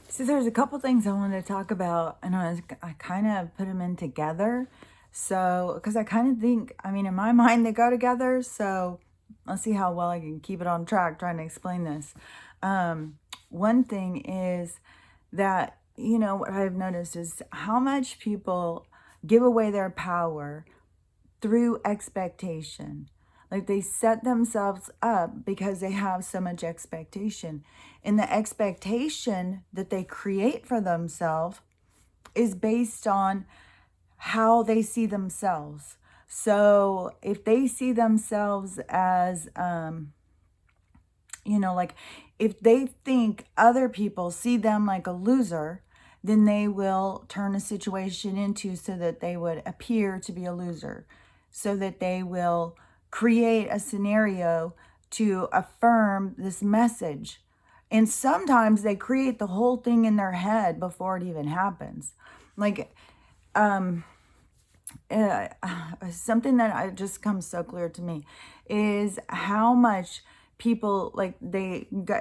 So there's a couple things I wanted to talk about, and I kind of put them in together. So, because I kind of think, I mean, in my mind, they go together. So let's see how well I can keep it on track trying to explain this. One thing is that, what I've noticed is how much people give away their power through expectation. Like they set themselves up because they have so much expectation. And the expectation that they create for themselves is based on how they see themselves. So if they see themselves as, like if they think other people see them like a loser, then they will turn a situation into so that they would appear to be a loser, so that they will create a scenario to affirm this message. And sometimes they create the whole thing in their head before it even happens. Like, uh, something that just comes so clear to me is how much people like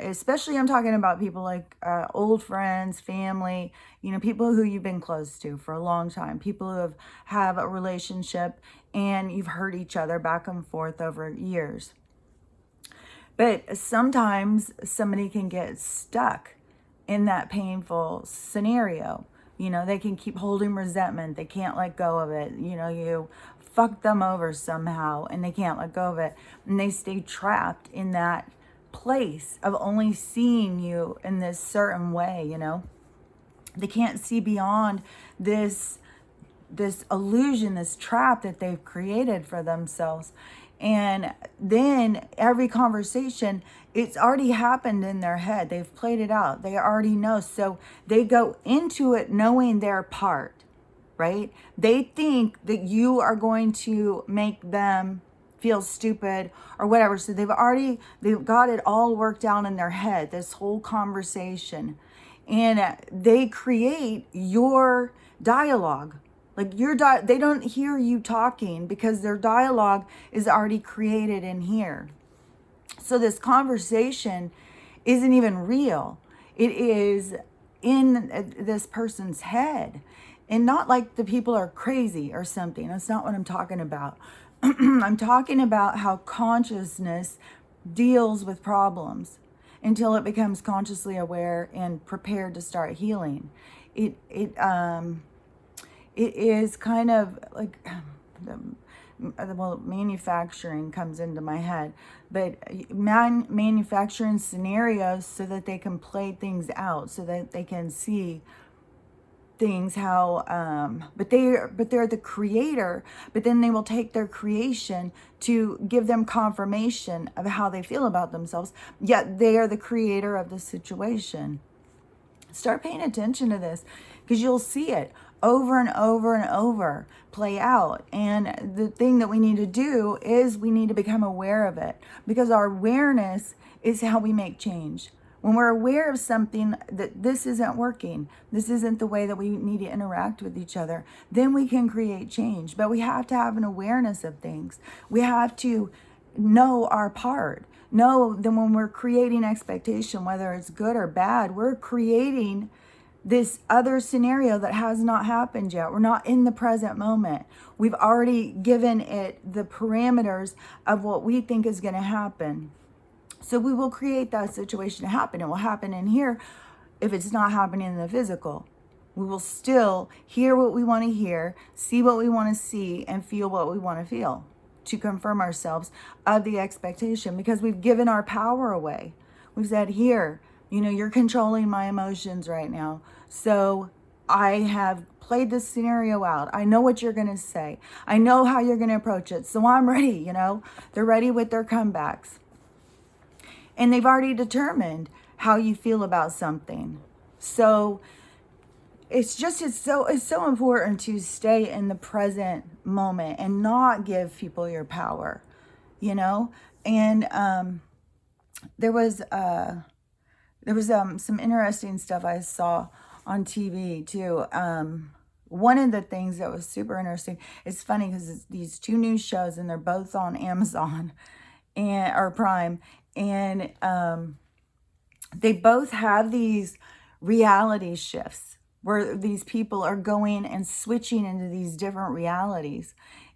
especially I'm talking about people like old friends, family, people who you've been close to for a long time, people who have a relationship and you've heard each other back and forth over years. But sometimes somebody can get stuck in that painful scenario. They can keep holding resentment. They can't let go of it. You fuck them over somehow and they can't let go of it. And they stay trapped in that place of only seeing you in this certain way. They can't see beyond this illusion, this trap that they've created for themselves. And then every conversation, it's already happened in their head. They've played it out. They already know. So they go into it knowing their part, right? They think that you are going to make them feel stupid or whatever. So they've got it all worked out in their head, this whole conversation. And they create your dialogue. Like they don't hear you talking because their dialogue is already created in here. So this conversation isn't even real. It is in this person's head. And not like the people are crazy or something. That's not what I'm talking about. I'm talking about how consciousness deals with problems until it becomes consciously aware and prepared to start healing. It is kind of like manufacturing comes into my head, but manufacturing scenarios so that they can play things out, so that they can see things how but they're the creator, but then they will take their creation to give them confirmation of how they feel about themselves, yet they are the creator of the situation. Start paying attention to this because you'll see it over and over and over play out. And the thing that we need to do is we need to become aware of it, because our awareness is how we make change. When we're aware of something, that this isn't working, this isn't the way that we need to interact with each other, then we can create change. But we have to have an awareness of things. We have to know our part. Know that when we're creating expectation, whether it's good or bad, we're creating this other scenario that has not happened yet. We're not in the present moment. We've already given it the parameters of what we think is going to happen. So we will create that situation to happen. It will happen in here if it's not happening in the physical. We will still hear what we want to hear, see what we want to see, and feel what we want to feel to confirm ourselves of the expectation, because we've given our power away. We've said, here, you're controlling my emotions right now. So I have played this scenario out. I know what you're going to say. I know how you're going to approach it. So I'm ready, They're ready with their comebacks. And they've already determined how you feel about something. So it's so important to stay in the present moment and not give people your power, And there was some interesting stuff I saw on TV too. One of the things that was super interesting, it's funny because it's these two new shows and they're both on Amazon or Prime, and they both have these reality shifts where these people are going and switching into these different realities.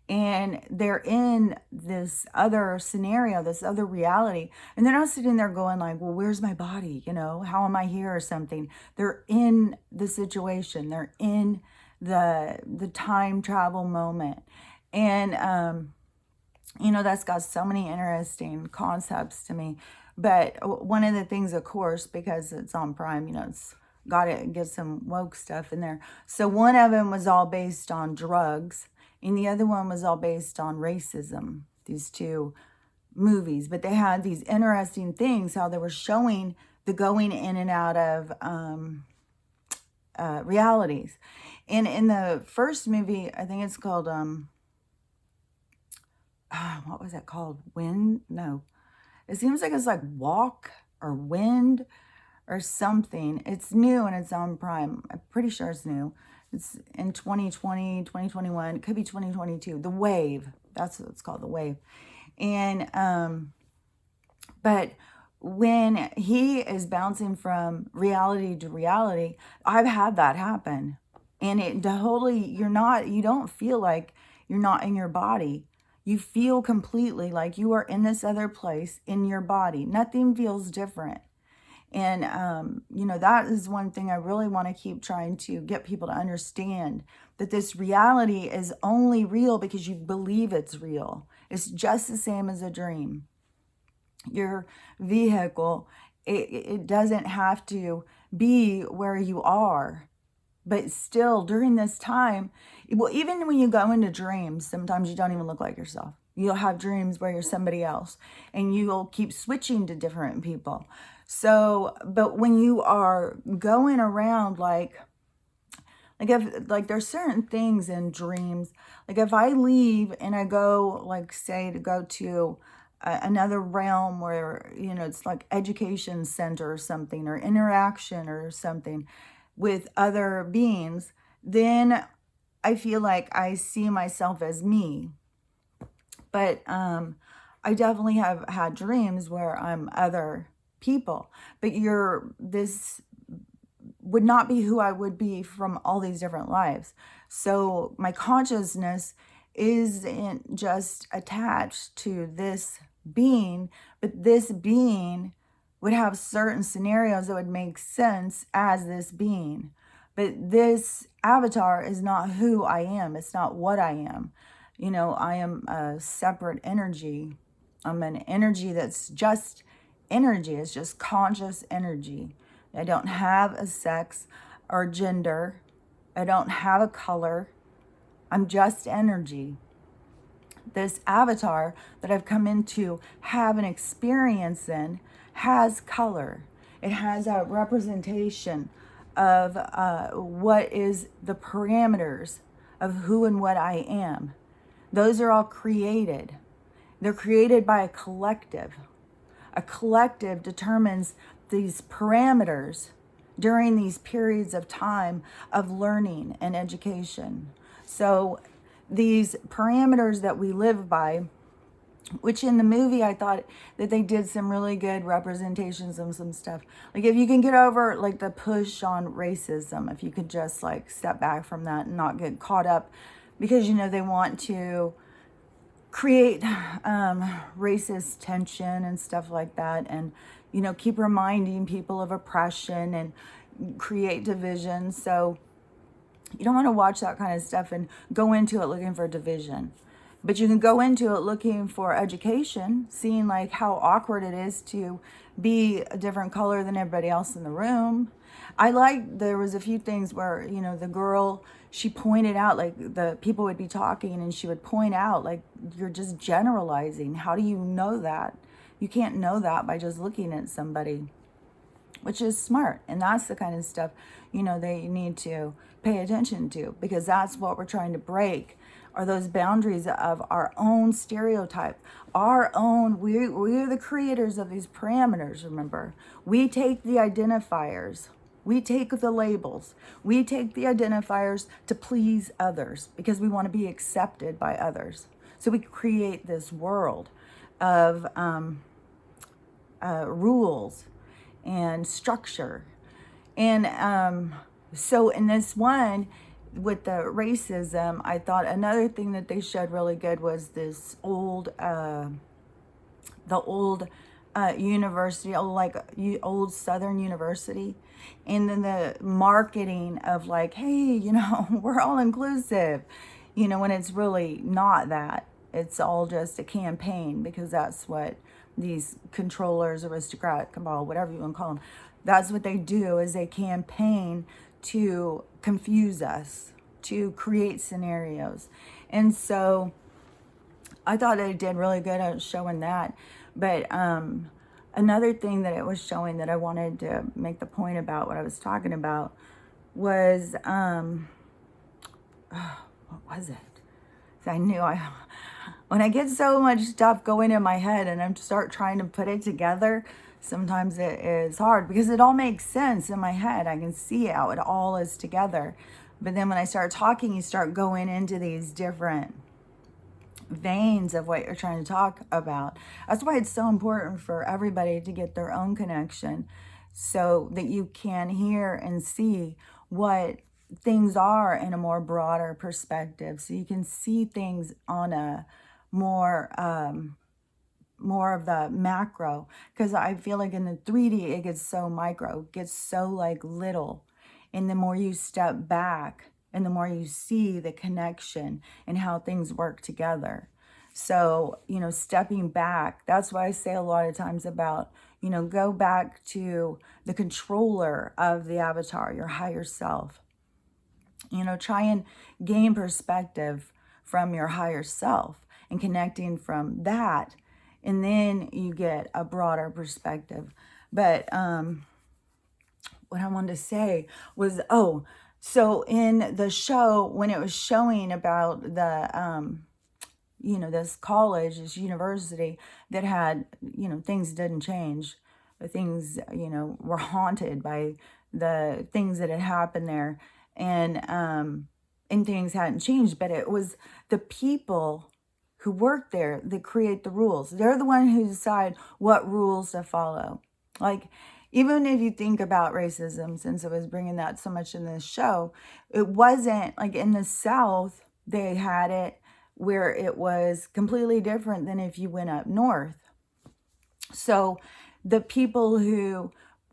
And they're in this other scenario, this other reality. And they're not sitting there going like, well, where's my body? You know, how am I here or something? They're in the situation. They're in the time travel moment. And, you know, that's got so many interesting concepts to me. But one of the things, of course, because it's on Prime, you know, it's got to get some woke stuff in there. So one of them was all based on drugs, and the other one was all based on racism, these two movies. But they had these interesting things, how they were showing the going in and out of realities. And in the first movie, I think it's called, what was that called? Wind? No. It seems like it's like Walk or Wind or something. It's new and it's on Prime. I'm pretty sure it's new. It's in 2020, 2021. It could be 2022. The Wave. That's what it's called, The Wave. And, but when he is bouncing from reality to reality, I've had that happen. And it totally, you don't feel like you're not in your body. You feel completely like you are in this other place in your body. Nothing feels different. And, you know, that is one thing I really want to keep trying to get people to understand, that this reality is only real because you believe it's real. It's just the same as a dream. Your vehicle, it doesn't have to be where you are. But still, during this time, well, even when you go into dreams, sometimes you don't even look like yourself. You'll have dreams where you're somebody else, and you'll keep switching to different people. So, but when you are going around if there's certain things in dreams, like if I leave and I go, like say to go to another realm where, you know, it's like education center or something, or interaction or something with other beings, then I feel like I see myself as me. But I definitely have had dreams where I'm other people. But this would not be who I would be from all these different lives. So my consciousness isn't just attached to this being, but this being would have certain scenarios that would make sense as this being. But this avatar is not who I am. It's not what I am. You know, I am a separate energy. I'm an energy that's just energy. It's just conscious energy. I don't have a sex or gender. I don't have a color. I'm just energy. This avatar that I've come into have an experience in has color. It has a representation of what is the parameters of who and what I am. Those are all created. They're created by a collective. A collective determines these parameters during these periods of time of learning and education. So these parameters that we live by, which in the movie I thought that they did some really good representations of some stuff. Like if you can get over like the push on racism, if you could just like step back from that and not get caught up, because you know they want to create racist tension and stuff like that, and you know keep reminding people of oppression and create division. So you don't want to watch that kind of stuff and go into it looking for division. But you can go into it looking for education, seeing like how awkward it is to be a different color than everybody else in the room. There was a few things where, you know, the girl, she pointed out, like the people would be talking and she would point out, like, you're just generalizing. How do you know that? You can't know that by just looking at somebody, which is smart. And that's the kind of stuff, you know, they need to pay attention to, because that's what we're trying to break, are those boundaries of our own stereotype, our own, we're the creators of these parameters, remember. We take the identifiers, we take the labels, we take the identifiers to please others because we want to be accepted by others. So we create this world of rules and structure. And so in this one, with the racism, I thought another thing that they showed really good was this the old university, old Southern University, and then the marketing of like, hey, we're all inclusive, when it's really not that. It's all just a campaign, because that's what these controllers, aristocrat, cabal, whatever you want to call them, that's what they do, is they campaign to confuse us, to create scenarios. And so I thought they did really good at showing that. But another thing that it was showing that I wanted to make the point about what I was talking about was, what was it? So I knew when I get so much stuff going in my head and I start trying to put it together, sometimes it is hard, because it all makes sense in my head. I can see how it all is together. But then when I start talking, you start going into these different veins of what you're trying to talk about. That's why it's so important for everybody to get their own connection, so that you can hear and see what things are in a more broader perspective, so you can see things on a more more of the macro. Because I feel like in the 3D it gets so micro, gets so like little, and the more you step back and the more you see the connection and how things work together. So, stepping back, that's why I say a lot of times about, go back to the controller of the avatar, your higher self. Try and gain perspective from your higher self and connecting from that. And then you get a broader perspective. But what I wanted to say was, so in the show, when it was showing about the, this college, this university that had, things didn't change. The things, were haunted by the things that had happened there. And things hadn't changed, but it was the people who work there that create the rules. They're the one who decide what rules to follow. Like, even if you think about racism, since I was bringing that so much in this show, it wasn't like in the South, they had it where it was completely different than if you went up north. So the people who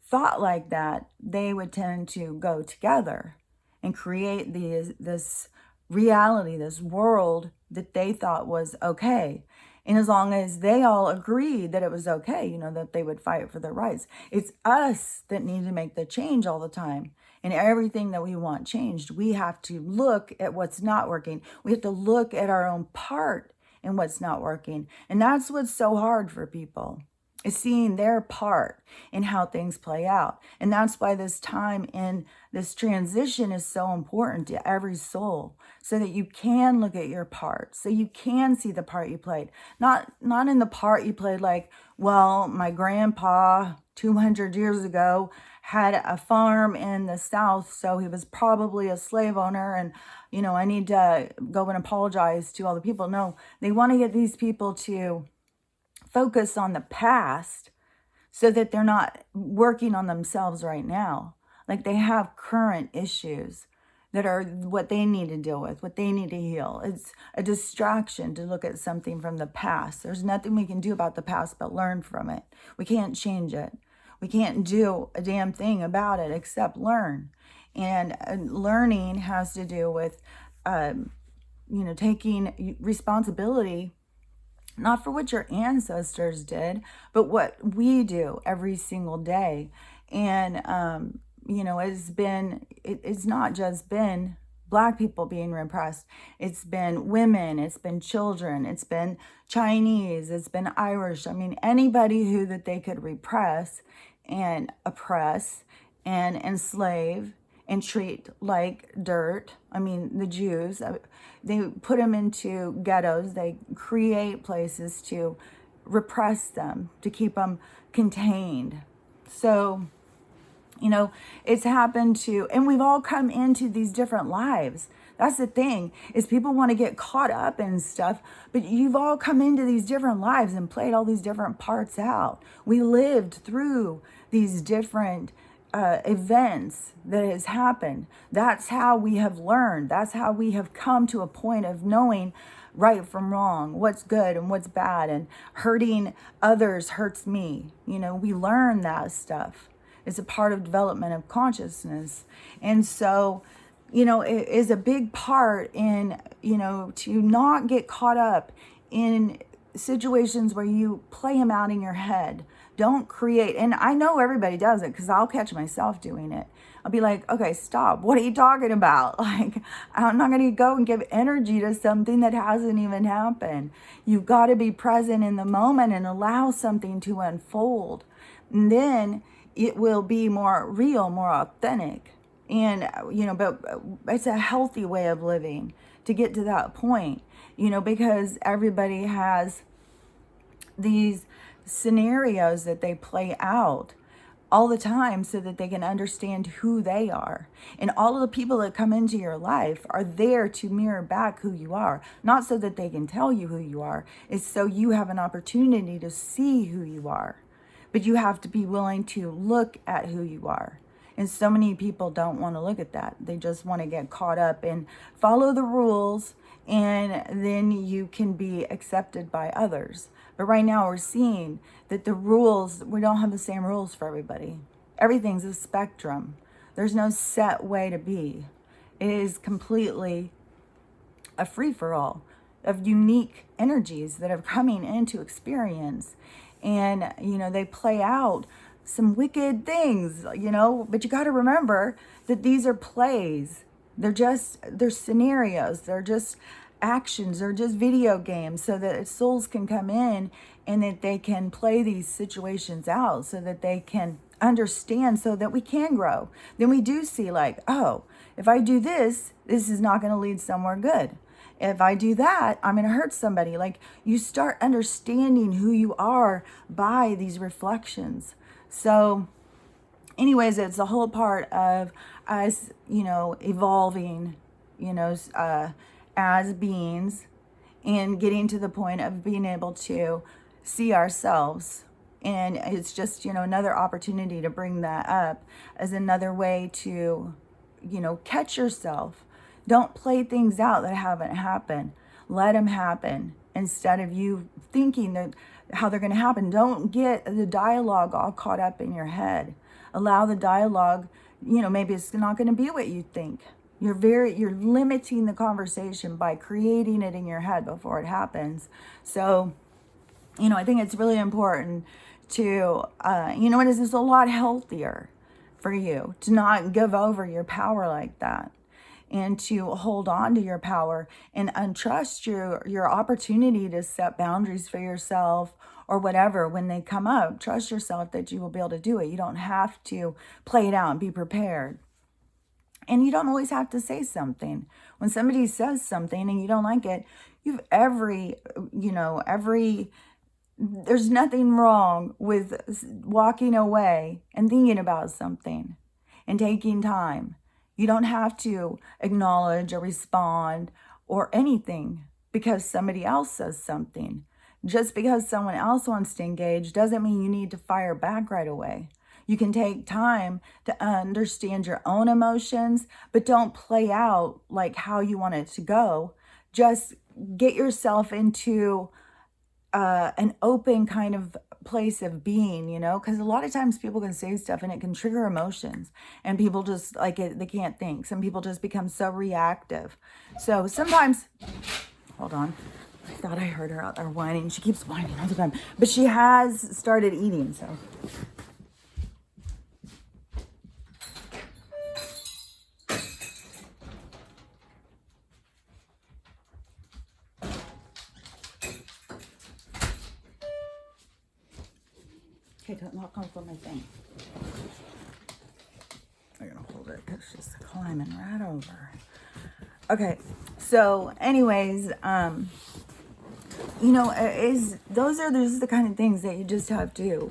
thought like that, they would tend to go together and create this reality, this world that they thought was okay. And as long as they all agreed that it was okay, that they would fight for their rights. It's us that need to make the change all the time. And everything that we want changed, we have to look at what's not working. We have to look at our own part in what's not working. And that's what's so hard for people, is seeing their part in how things play out. And that's why this time in this transition is so important to every soul, so that you can look at your part, so you can see the part you played. Not in the part you played like, well, my grandpa 200 years ago had a farm in the South, so he was probably a slave owner, and I need to go and apologize to all the people. No, they want to get these people to focus on the past so that they're not working on themselves right now. Like, they have current issues that are what they need to deal with, what they need to heal. It's a distraction to look at something from the past. There's nothing we can do about the past but learn from it. We can't change it. We can't do a damn thing about it except learn. And learning has to do with, taking responsibility, not for what your ancestors did, but what we do every single day. And, it's not just been Black people being repressed. It's been women, it's been children, it's been Chinese, it's been Irish. I mean, anybody who that they could repress and oppress and enslave and treat like dirt. I mean, the Jews, they put them into ghettos. They create places to repress them, to keep them contained. So, it's happened to, and we've all come into these different lives. That's the thing, is people want to get caught up in stuff, but you've all come into these different lives and played all these different parts out. We lived through these different events that has happened. That's how we have learned. That's how we have come to a point of knowing right from wrong, what's good and what's bad, and hurting others hurts me. We learn that stuff. It's a part of development of consciousness. And so, it is a big part in, to not get caught up in situations where you play them out in your head. Don't create, and I know everybody does it because I'll catch myself doing it. I'll be like, okay, stop. What are you talking about? Like, I'm not going to go and give energy to something that hasn't even happened. You've got to be present in the moment and allow something to unfold. And then it will be more real, more authentic. And, but it's a healthy way of living to get to that point, because everybody has these scenarios that they play out all the time so that they can understand who they are. And all of the people that come into your life are there to mirror back who you are, not so that they can tell you who you are. It's so you have an opportunity to see who you are. But you have to be willing to look at who you are. And so many people don't want to look at that. They just want to get caught up and follow the rules, and then you can be accepted by others. But right now we're seeing that the rules, we don't have the same rules for everybody. Everything's a spectrum. There's no set way to be. It is completely a free-for-all of unique energies that are coming into experience. And, they play out some wicked things, but you got to remember that these are plays. They're scenarios. They're just actions. They're just video games so that souls can come in and that they can play these situations out so that they can understand, so that we can grow. Then we do see like, oh, if I do this, this is not going to lead somewhere good. If I do that, I'm going to hurt somebody. Like, you start understanding who you are by these reflections. So anyways, it's a whole part of us, evolving, as beings, and getting to the point of being able to see ourselves. And it's just, another opportunity to bring that up as another way to, catch yourself. Don't play things out that haven't happened. Let them happen instead of you thinking that how they're going to happen. Don't get the dialogue all caught up in your head. Allow the dialogue, maybe it's not going to be what you think. You're limiting the conversation by creating it in your head before it happens. So, I think it's really important to, it is a lot healthier for you to not give over your power like that, and to hold on to your power and untrust your opportunity to set boundaries for yourself or whatever when they come up. Trust yourself that you will be able to do it. You don't have to play it out and be prepared. And you don't always have to say something. When somebody says something and you don't like it, you've there's nothing wrong with walking away and thinking about something and taking time. You don't have to acknowledge or respond or anything because somebody else says something. Just because someone else wants to engage doesn't mean you need to fire back right away. You can take time to understand your own emotions, but don't play out like how you want it to go. Just get yourself into an open kind of place of being, because a lot of times people can say stuff and it can trigger emotions, and people just like it, they can't think. Some people just become so reactive. So sometimes, hold on, I thought I heard her out there whining. She keeps whining all the time, but she has started eating, so. Okay, don't knock off on my thing. I'm gonna hold it because she's climbing right over. Okay, so anyways, those are the kind of things that you just have to,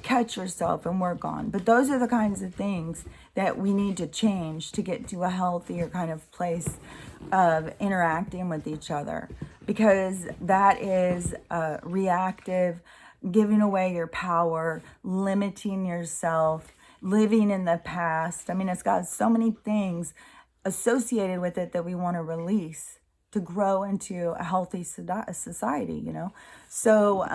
catch yourself and work on. But those are the kinds of things that we need to change to get to a healthier kind of place of interacting with each other, because that is reactive, giving away your power, limiting yourself, living in the past. I mean, it's got so many things associated with it that we want to release to grow into a healthy society, you know? So,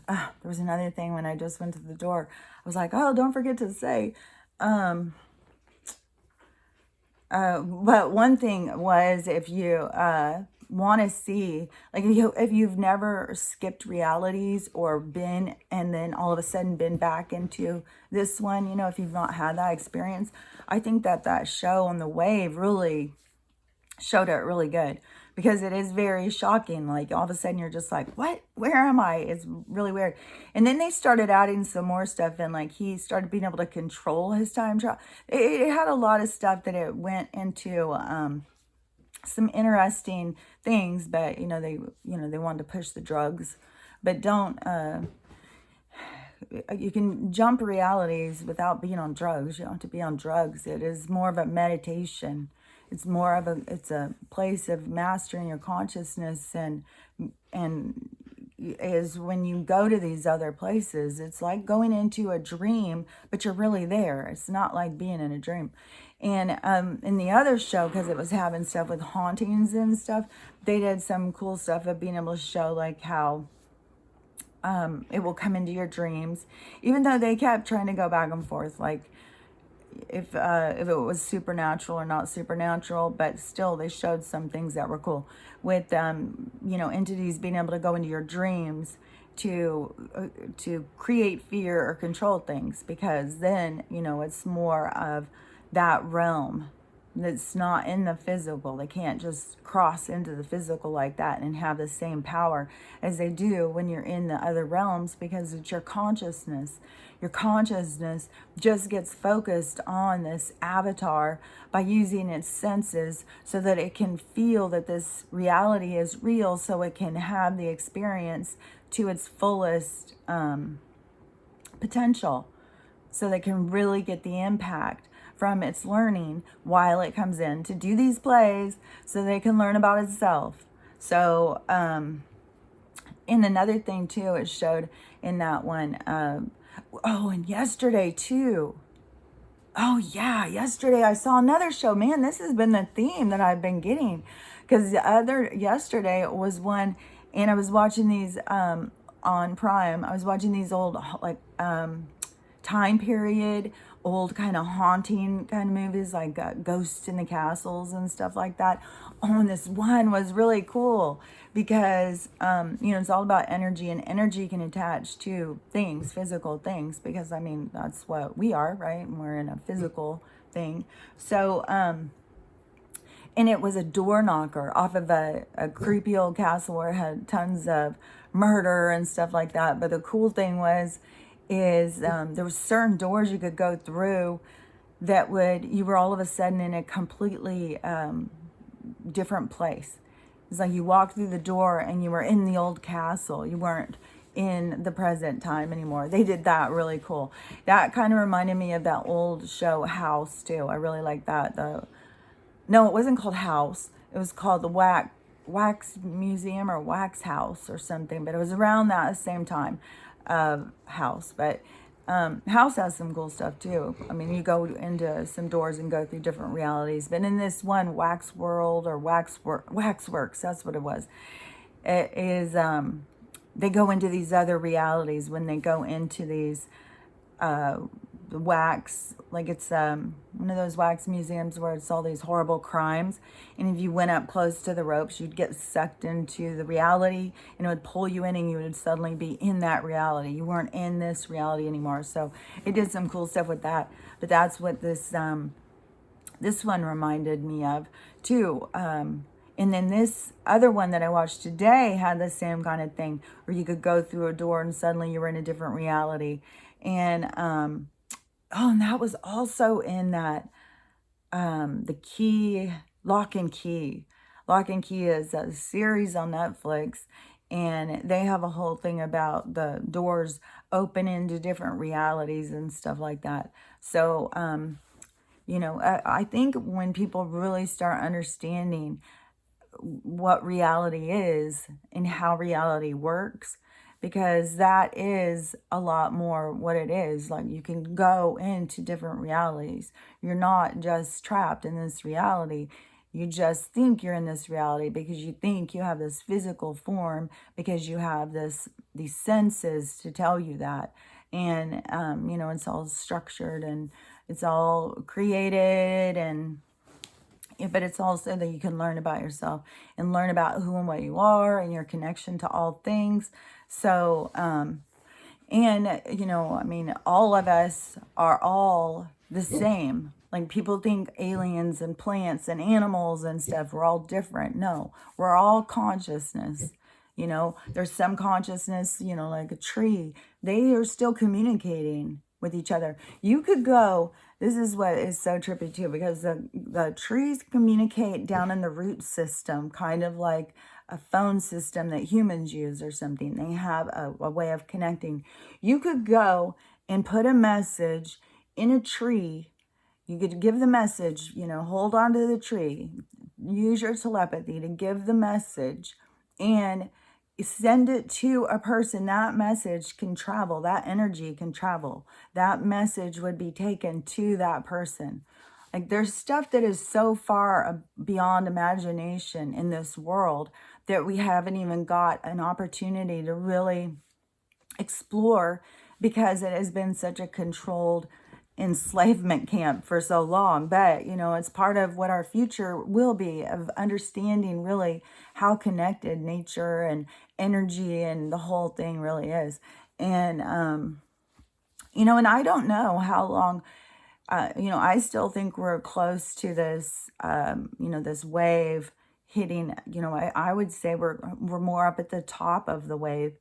there was another thing when I just went to the door. I was like, oh, don't forget to say, but one thing was, if you want to see, like if you've never skipped realities or been and then all of a sudden been back into this one, you know, if you've not had that experience, I think that that show on the wave really showed it really good, because it is very shocking. Like all of a sudden you're just like, what, where am I? It's really weird. And then they started adding some more stuff in, like he started being able to control his time travel. It had a lot of stuff that it went into some interesting things, but they wanted to push the drugs, but don't you can jump realities without being on drugs. You don't have to be on drugs. It is more of a meditation. It's a place of mastering your consciousness, and is when you go to these other places, it's like going into a dream, but you're really there. It's not like being in a dream. And in the other show, because it was having stuff with hauntings and stuff, they did some cool stuff of being able to show like how it will come into your dreams, even though they kept trying to go back and forth, like if it was supernatural or not supernatural, but still they showed some things that were cool with entities being able to go into your dreams to create fear or control things, because then it's more of that realm that's not in the physical. They can't just cross into the physical like that and have the same power as they do when you're in the other realms, because it's your consciousness. Your consciousness just gets focused on this avatar by using its senses so that it can feel that this reality is real, so it can have the experience to its fullest potential, so they can really get the impact from its learning while it comes in to do these plays, so they can learn about itself. So, and another thing too, it showed in that one, and yesterday too. Oh yeah, yesterday I saw another show. Man, this has been the theme that I've been getting, because yesterday was one, and I was watching these on Prime. I was watching these old time period, old kind of haunting kind of movies, like Ghosts in the Castles and stuff like that. Oh, and this one was really cool because, it's all about energy, and energy can attach to things, physical things, because, I mean, that's what we are, right? And we're in a physical thing. So, and it was a door knocker off of a creepy old castle where it had tons of murder and stuff like that. But the cool thing is there were certain doors you could go through that you were all of a sudden in a completely different place. It's like you walked through the door and you were in the old castle. You weren't in the present time anymore. They did that really cool. That kind of reminded me of that old show House too. I really like that. No, it wasn't called House. It was called the Wax Museum or Wax House or something. But it was around that same time of House. But House has some cool stuff too. I mean, you go into some doors and go through different realities. But in this one, Wax World or Waxworks, that's what it was. It is, they go into these other realities when they go into these wax, like it's one of those wax museums where it's all these horrible crimes, and if you went up close to the ropes, you'd get sucked into the reality, and it would pull you in, and you would suddenly be in that reality. You weren't in this reality anymore. So it did some cool stuff with that. But that's what this one reminded me of too. And then this other one that I watched today had the same kind of thing, where you could go through a door and suddenly you were in a different reality. And and that was also in that the Key, Lock and Key. Lock and Key is a series on Netflix, and they have a whole thing about the doors open into different realities and stuff like that. So, I think when people really start understanding what reality is and how reality works, because that is a lot more what it is. Like, you can go into different realities. You're not just trapped in this reality. You just think you're in this reality because you think you have this physical form, because you have these senses to tell you that. And it's all structured and it's all created, and but it's also that you can learn about yourself and learn about who and what you are and your connection to all things. So, and, I mean, all of us are all the same. Like, people think aliens and plants and animals and stuff, we're all different. No, we're all consciousness. There's some consciousness, like a tree. They are still communicating with each other. You could go, this is what is so trippy too, because the trees communicate down in the root system, kind of like a phone system that humans use or something. They have a way of connecting. You could go and put a message in a tree. You could give the message, hold on to the tree, use your telepathy to give the message and send it to a person. That message can travel, that energy can travel. That message would be taken to that person. Like, there's stuff that is so far beyond imagination in this world that we haven't even got an opportunity to really explore, because it has been such a controlled enslavement camp for so long. But it's part of what our future will be, of understanding really how connected nature and energy and the whole thing really is. And and I don't know how long. I still think we're close to this this wave hitting. I would say we're more up at the top of the wave.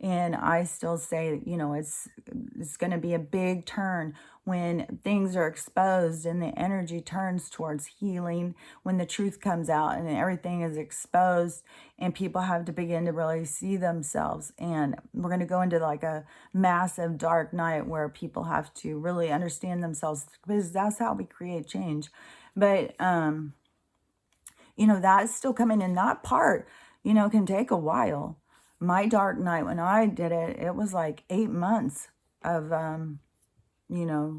And I still say, it's going to be a big turn when things are exposed and the energy turns towards healing, when the truth comes out and everything is exposed and people have to begin to really see themselves. And we're going to go into like a massive dark night where people have to really understand themselves, because that's how we create change. But, that's still coming, and that part, can take a while. My dark night, when I did it, it was like 8 months of,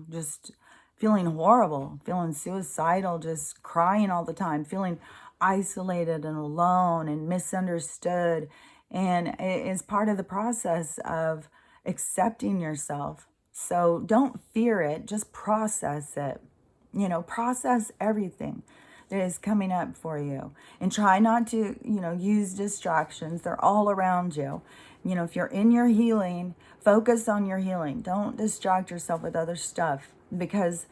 just feeling horrible, feeling suicidal, just crying all the time, feeling isolated and alone and misunderstood. And it is part of the process of accepting yourself. So don't fear it, just process it. Process everything that is coming up for you, and try not to, use distractions. They're all around you. If you're in your healing, focus on your healing. Don't distract yourself with other stuff, because,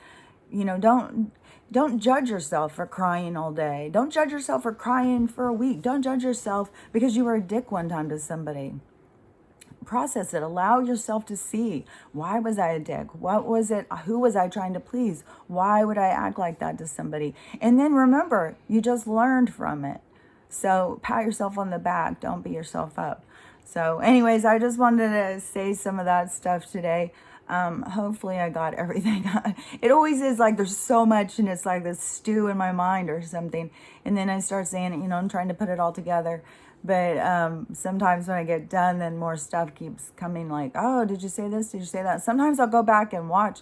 don't judge yourself for crying all day. Don't judge yourself for crying for a week. Don't judge yourself because you were a dick one time to somebody. Process it. Allow yourself to see, why was I a dick? What was it? Who was I trying to please? Why would I act like that to somebody? And then remember, you just learned from it. So pat yourself on the back. Don't beat yourself up. So anyways, I just wanted to say some of that stuff today. Hopefully I got everything. It always is like there's so much and it's like this stew in my mind or something. And then I start saying it, I'm trying to put it all together. But sometimes when I get done, then more stuff keeps coming, like, oh, did you say this? Did you say that? Sometimes I'll go back and watch.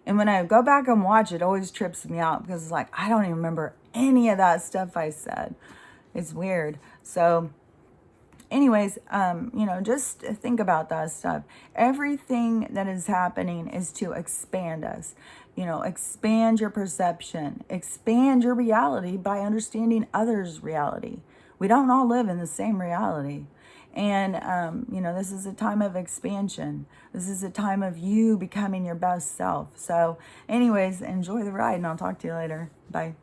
And when I go back and watch, it always trips me out, because it's like, I don't even remember any of that stuff I said. It's weird. So anyways, just think about that stuff. Everything that is happening is to expand us. Expand your perception, expand your reality by understanding others' reality. We don't all live in the same reality. And, this is a time of expansion. This is a time of you becoming your best self. So anyways, enjoy the ride, and I'll talk to you later. Bye.